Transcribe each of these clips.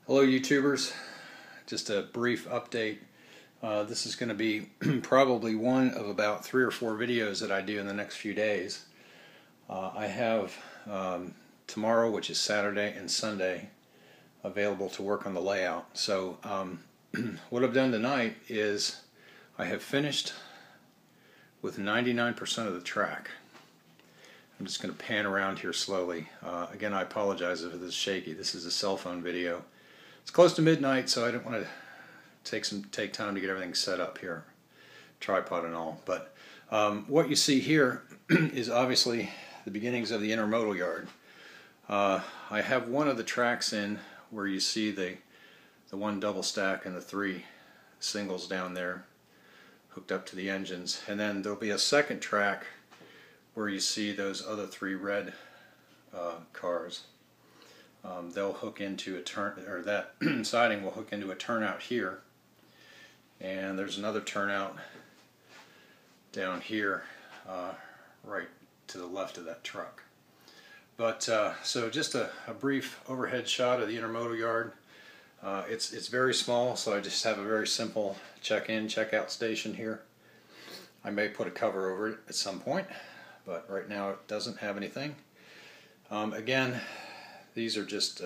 Hello YouTubers, just a brief update. This is going to be probably one of about 3 or 4 videos that I do in the next few days. I have tomorrow, which is Saturday, and Sunday available to work on the layout. So what I've done tonight is I have finished with 99% of the track. I'm just going to pan around here slowly. Again, I apologize if this is shaky. This is a cell phone video. It's close to midnight, so I don't want to take time to get everything set up here, tripod and all. But what you see here is obviously the beginnings of the intermodal yard. I have one of the tracks in where you see the one double stack and the 3 singles down there hooked up to the engines, and then there'll be a second track where you see those other 3 red cars. They'll hook into a that siding will hook into a turnout here, and there's another turnout down here right to the left of that truck. But so just a brief overhead shot of the intermodal yard. It's very small, so I just have a very simple check-in, check-out station here. I may put a cover over it at some point, but right now it doesn't have anything. Again, these are just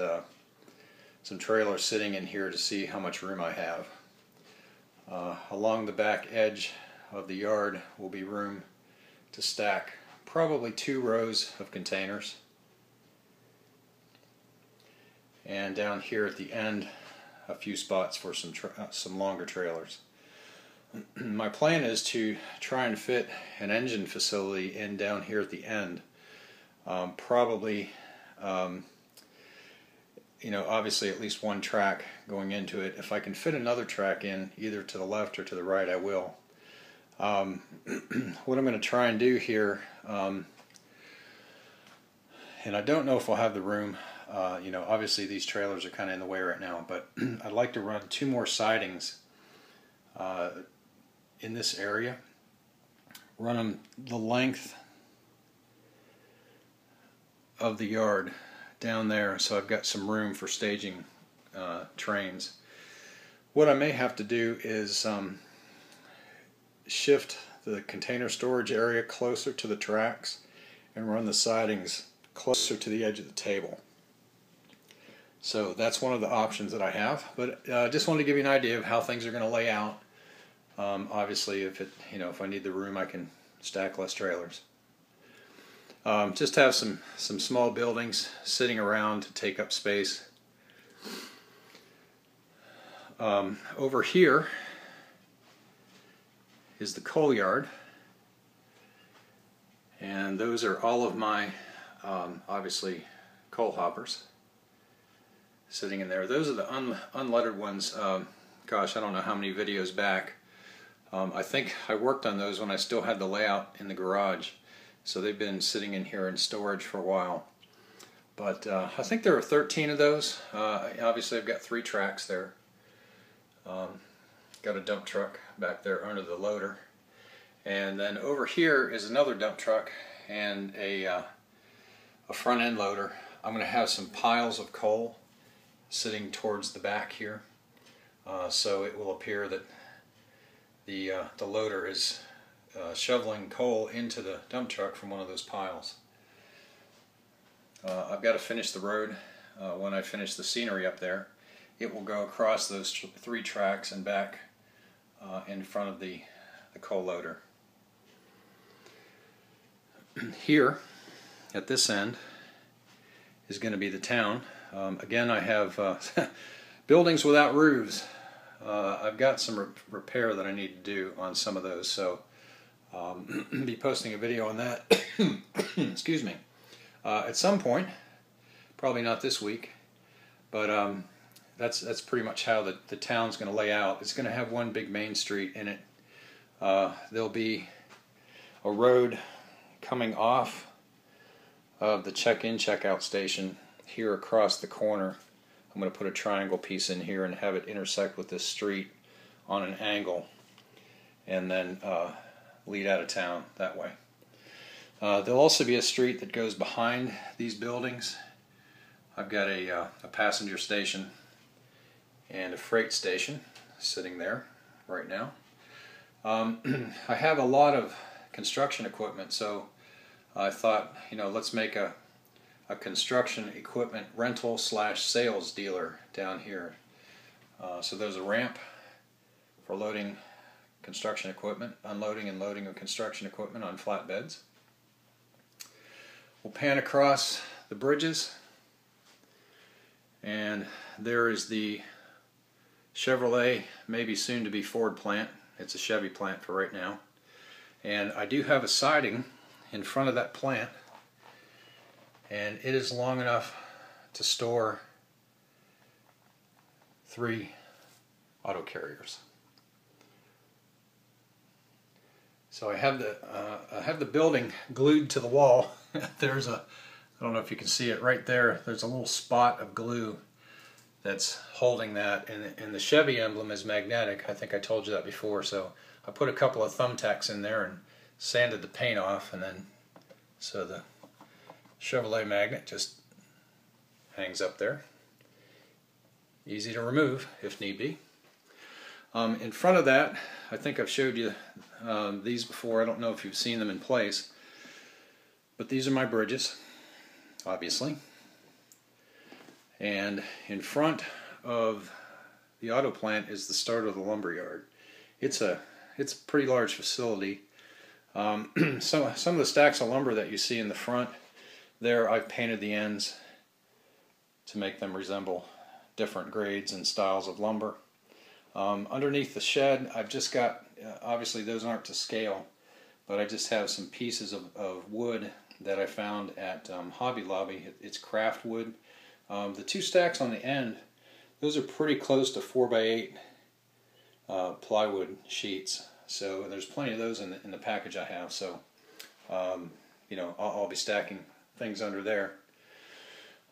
some trailers sitting in here to see how much room I have. Along the back edge of the yard will be room to stack probably 2 rows of containers. And down here at the end, a few spots for some longer trailers. My plan is to try and fit an engine facility in down here at the end. Probably you know, obviously at least 1 track going into it. If I can fit another track in either to the left or to the right, I will. What I'm going to try and do here, and I don't know if I'll have the room, you know, obviously these trailers are kind of in the way right now, but I'd like to run 2 more sidings in this area. Run them the length of the yard down there, so I've got some room for staging trains. What I may have to do is shift the container storage area closer to the tracks and run the sidings closer to the edge of the table. So that's one of the options that I have, but just wanted to give you an idea of how things are going to lay out. Obviously, if I need the room, I can stack less trailers. Just have some small buildings sitting around to take up space. Over here is the coal yard, and those are all of my obviously coal hoppers sitting in there. Those are the unlettered ones. Gosh, I don't know how many videos back. I think I worked on those when I still had the layout in the garage. So they've been sitting in here in storage for a while. But I think there are 13 of those. Obviously I've got 3 tracks there. Got a dump truck back there under the loader. And then over here is another dump truck and a front end loader. I'm going to have some piles of coal sitting towards the back here. So it will appear that the loader is shoveling coal into the dump truck from one of those piles. I've got to finish the road. When I finish the scenery up there, it will go across those 3 tracks and back in front of the coal loader. Here at this end is going to be the town. Again, I have buildings without roofs. I've got some repair that I need to do on some of those, so be posting a video on that excuse me, at some point, probably not this week, but that's pretty much how the town's going to lay out. It's going to have one big main street in it. There'll be a road coming off of the check-in check-out station here across the corner. I'm going to put a triangle piece in here and have it intersect with this street on an angle, and then lead out of town that way. There'll also be a street that goes behind these buildings. I've got a passenger station and a freight station sitting there right now. I have a lot of construction equipment, so I thought, let's make a construction equipment rental / sales dealer down here. So there's a ramp for loading construction equipment, unloading and loading of construction equipment on flatbeds. We'll pan across the bridges, and there is the Chevrolet, maybe soon to be Ford plant. It's a Chevy plant for right now. And I do have a siding in front of that plant, and it is long enough to store 3 auto carriers. So I have the building glued to the wall. There's I don't know if you can see it right there. There's a little spot of glue that's holding that, and the Chevy emblem is magnetic. I think I told you that before. So I put a couple of thumbtacks in there and sanded the paint off, and then so the Chevrolet magnet just hangs up there. Easy to remove if need be. In front of that, I think I've showed you these before. I don't know if you've seen them in place, but these are my bridges, obviously. And in front of the auto plant is the start of the lumber yard. It's a pretty large facility. Some of the stacks of lumber that you see in the front there, I've painted the ends to make them resemble different grades and styles of lumber. Underneath the shed, I've just got, obviously those aren't to scale, but I just have some pieces of wood that I found at Hobby Lobby. It's craft wood. The 2 stacks on the end, those are pretty close to 4x8 plywood sheets. So there's plenty of those in the package I have. So I'll be stacking things under there.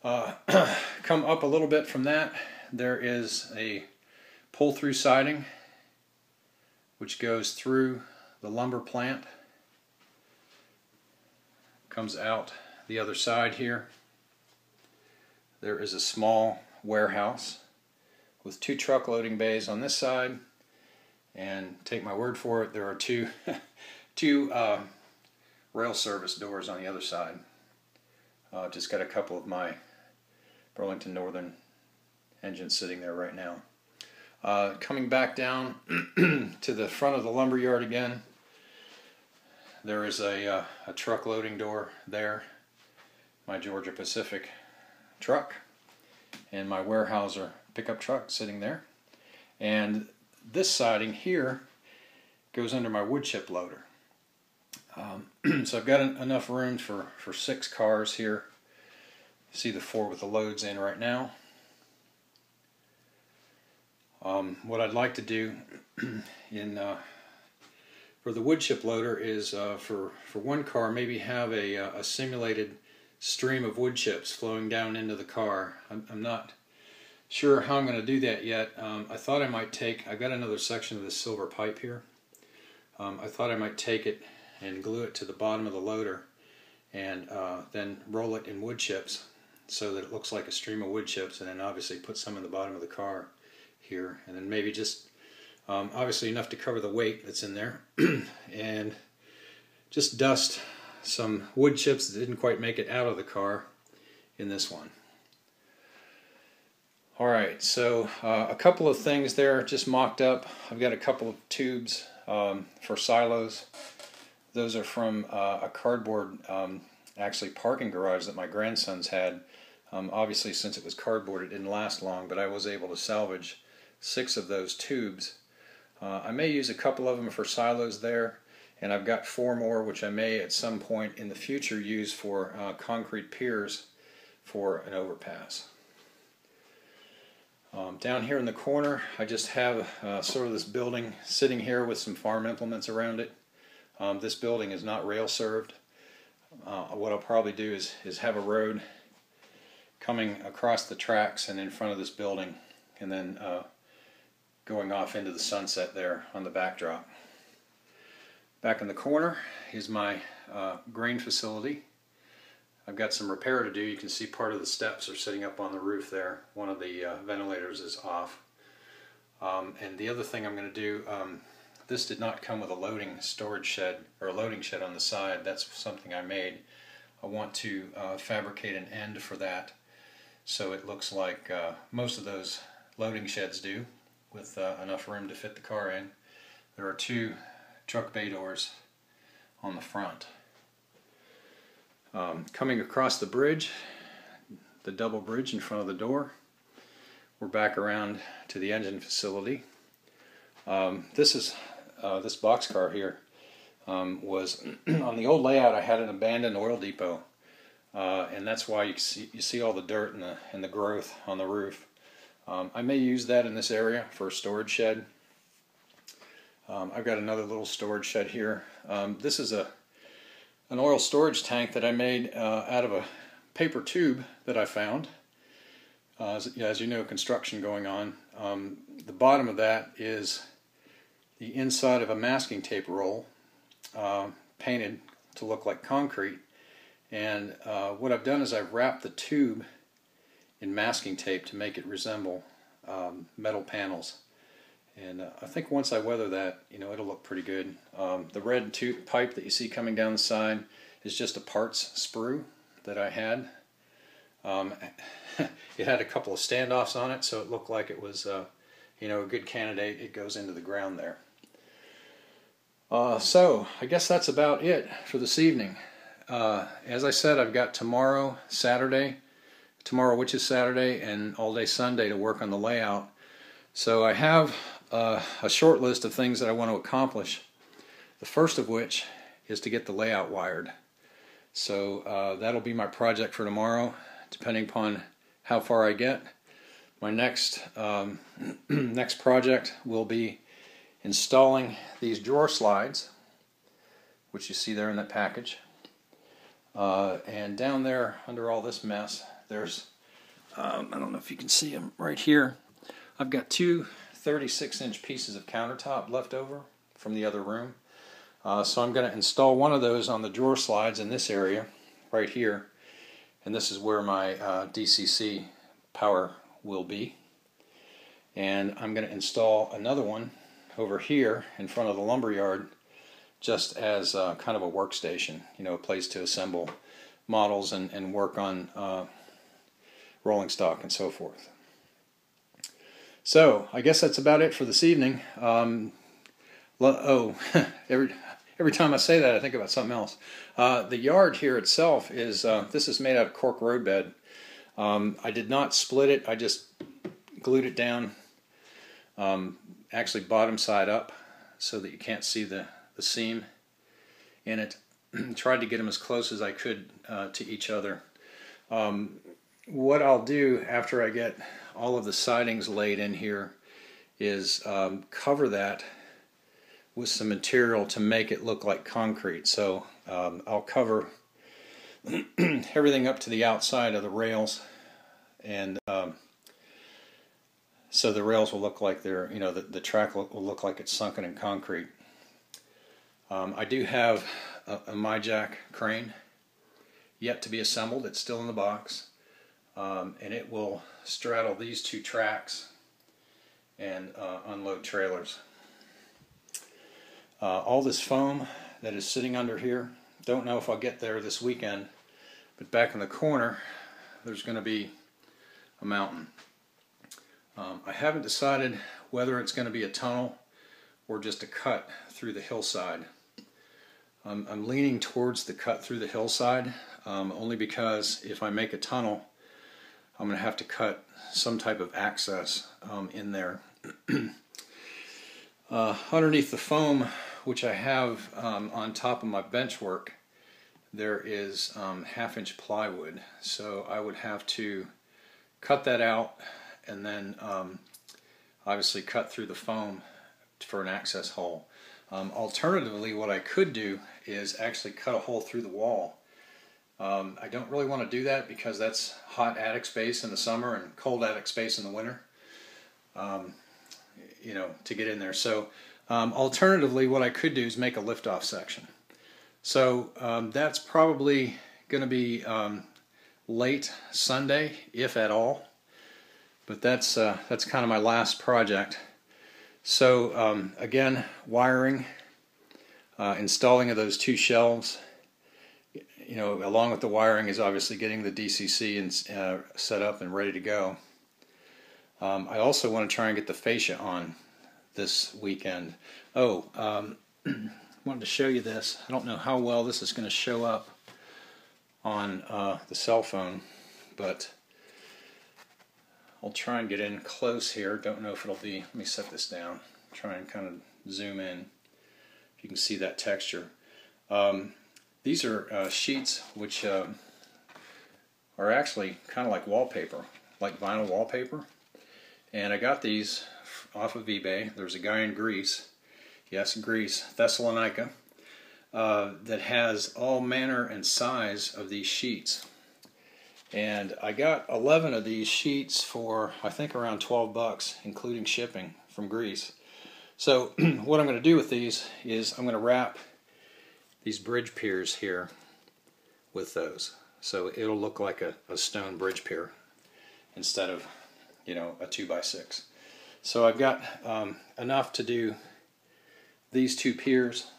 Come up a little bit from that, there is a pull-through siding which goes through the lumber plant, comes out the other side here. There is a small warehouse with 2 truck loading bays on this side, and take my word for it, there are two rail service doors on the other side. Just got a couple of my Burlington Northern engines sitting there right now. Coming back down to the front of the lumber yard again, there is a truck loading door there, my Georgia Pacific truck, and my Weyerhaeuser pickup truck sitting there. And this siding here goes under my wood chip loader. So I've got enough room for 6 cars here. See the 4 with the loads in right now. What I'd like to do for the wood chip loader is for 1 car, maybe have a simulated stream of wood chips flowing down into the car. I'm not sure how I'm going to do that yet. I thought I might I've got another section of this silver pipe here. I thought I might take it and glue it to the bottom of the loader, and then roll it in wood chips so that it looks like a stream of wood chips, and then obviously put some in the bottom of the car here, and then maybe just obviously enough to cover the weight that's in there, and just dust some wood chips that didn't quite make it out of the car in this one. Alright, so a couple of things there just mocked up. I've got a couple of tubes for silos. Those are from a cardboard actually parking garage that my grandsons had. Obviously, since it was cardboard, it didn't last long, but I was able to salvage 6 of those tubes. I may use a couple of them for silos there, and I've got 4 more which I may at some point in the future use for concrete piers for an overpass. Down here in the corner, I just have sort of this building sitting here with some farm implements around it. This building is not rail served. What I'll probably do is have a road coming across the tracks and in front of this building, and then going off into the sunset there on the backdrop. Back in the corner is my grain facility. I've got some repair to do. You can see part of the steps are sitting up on the roof there. One of the ventilators is off. And the other thing I'm going to do, this did not come with a loading storage shed or a loading shed on the side. That's something I made. I want to fabricate an end for that so it looks like most of those loading sheds do, with enough room to fit the car in. There are 2 truck bay doors on the front. Coming across the bridge, the double bridge in front of the door, we're back around to the engine facility. This boxcar here was on the old layout. I had an abandoned oil depot, and that's why you see all the dirt and the growth on the roof. I may use that in this area for a storage shed. I've got another little storage shed here. This is an oil storage tank that I made out of a paper tube that I found. As you know, construction going on. The bottom of that is the inside of a masking tape roll, painted to look like concrete. And what I've done is I've wrapped the tube in masking tape to make it resemble metal panels. And I think once I weather that, it'll look pretty good. The red tube pipe that you see coming down the side is just a parts sprue that I had. It had a couple of standoffs on it, so it looked like it was a good candidate. It goes into the ground there. So I guess that's about it for this evening. As I said, I've got tomorrow, which is Saturday, and all day Sunday to work on the layout. So I have a short list of things that I want to accomplish. The first of which is to get the layout wired. So that'll be my project for tomorrow, depending upon how far I get. My next next project will be installing these drawer slides, which you see there in that package. And down there, under all this mess, there's, I don't know if you can see them right here. I've got 2 36-inch pieces of countertop left over from the other room. So I'm going to install one of those on the drawer slides in this area, right here. And this is where my DCC power will be. And I'm going to install another one over here in front of the lumberyard, just as kind of a workstation, a place to assemble models and work on rolling stock and so forth. So I guess that's about it for this evening. Every time I say that, I think about something else. The yard here itself is, this is made out of cork roadbed. I did not split it. I just glued it down, actually bottom side up, so that you can't see the seam in it. Tried to get them as close as I could to each other. What I'll do after I get all of the sidings laid in here is cover that with some material to make it look like concrete. So I'll cover everything up to the outside of the rails, and so the rails will look like they're, the track will look like it's sunken in concrete. I do have a MyJack crane yet to be assembled. It's still in the box, and it will straddle these 2 tracks and unload trailers. All this foam that is sitting under here, don't know if I'll get there this weekend, but back in the corner there's going to be a mountain. I haven't decided whether it's going to be a tunnel or just a cut through the hillside. I'm leaning towards the cut through the hillside, only because if I make a tunnel, I'm going to have to cut some type of access in there. Underneath the foam, which I have on top of my bench work, there is 1/2-inch plywood. So I would have to cut that out and then obviously cut through the foam for an access hole. Alternatively, what I could do is actually cut a hole through the wall. I don't really want to do that because that's hot attic space in the summer and cold attic space in the winter, to get in there. So alternatively, what I could do is make a lift-off section. So that's probably going to be late Sunday, if at all. But that's kind of my last project. So again, wiring, installing of those 2 shelves. You know, along with the wiring is obviously getting the DCC and set up and ready to go. I also want to try and get the fascia on this weekend. Oh, wanted to show you this. I don't know how well this is going to show up on the cell phone, but I'll try and get in close here. Don't know if it'll be, let me set this down, try and kind of zoom in if you can see that texture. These are sheets which are actually kind of like wallpaper, like vinyl wallpaper. And I got these off of eBay. There's a guy in Greece, yes, Greece, Thessalonica, that has all manner and size of these sheets. And I got 11 of these sheets for, I think, around 12 bucks, including shipping from Greece. So what I'm going to do with these is I'm going to wrap these bridge piers here with those. So it'll look like a stone bridge pier instead of, you know, a 2x6. So I've got enough to do these 2 piers,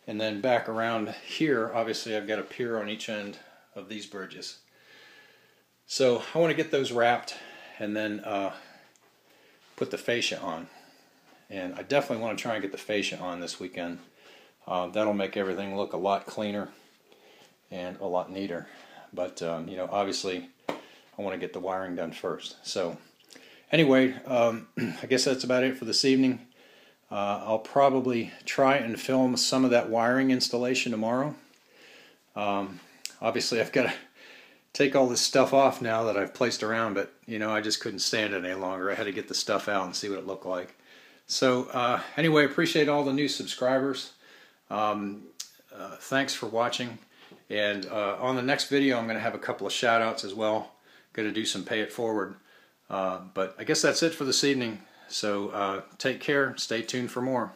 and then back around here, obviously I've got a pier on each end of these bridges. So I want to get those wrapped and then put the fascia on. And I definitely want to try and get the fascia on this weekend. That'll make everything look a lot cleaner and a lot neater. But you know, obviously I want to get the wiring done first. So anyway, I guess that's about it for this evening. I'll probably try and film some of that wiring installation tomorrow. Obviously I've got to take all this stuff off now that I've placed around, but you know, I just couldn't stand it any longer. I had to get the stuff out and see what it looked like. So anyway, appreciate all the new subscribers. Thanks for watching, and on the next video I'm going to have a couple of shout outs as well. Going to do some pay it forward, but I guess that's it for this evening. So take care, stay tuned for more.